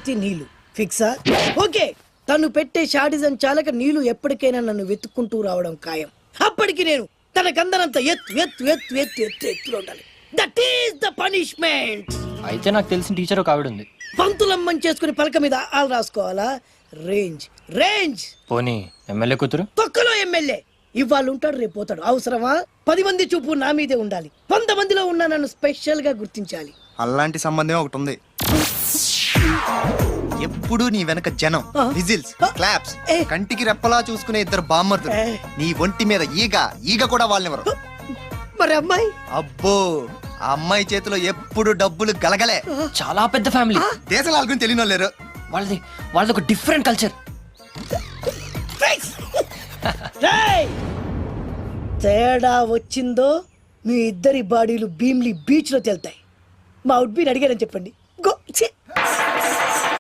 కత్తి నీళ్ళు ఫిక్సా? ఓకే, తను పెట్టే షాడిజం చాలక నీళ్ళు ఎప్పటికైనా నన్ను వెతుక్కుంటూ రావడం ఖాయం. అప్పటికి నేను తనకందనంత ఎత్తులో ఉండాలి. That is the punishment. అయితే నాకు తెలిసిన టీచర్ ఒక ఆవిడ ఉంది. పంతులమ్మని చేసుకుని పలక మీద ఆలు రాసుకోవాలా? Range range. పోనీ ఎమ్మెల్యే కూతురు? తొక్కలో ఎమ్మెల్యే. ఇవాళ ఉంటాడు, రేపు పోతాడు. అవసరమా? 10 మంది చూపు నా మీదే ఉండాలి. 100 మందిలో ఉన్న నన్ను స్పెషల్ గా గుర్తించాలి. అలాంటి సంబంధం ఒకటి ఉంది. ఎప్పుడు నీ వెనక జనం, విజిల్స్, క్లాప్స్, కంటికి రెప్పలా చూసుకునే 2 బామ్మర్దులు. నీ ఒంటి మీద ఈగ కూడా వాళ్ళెవరు. మరి అమ్మాయి? అబ్బో, ఆ అమ్మాయి చేతిలో ఎప్పుడు డబ్బులు గలగలే. చాలా పెద్ద ఫ్యామిలీ. దేశాల గురించి తెలియని లేరు. వాళ్ళది ఒక డిఫరెంట్ కల్చర్. తేడా వచ్చిందో మీ ఇద్దరి బాడీలు భీమ్లీ బీచ్ లో తేలుతాయి. మా అవుట్ బీన్ అడిగారని చెప్పండి.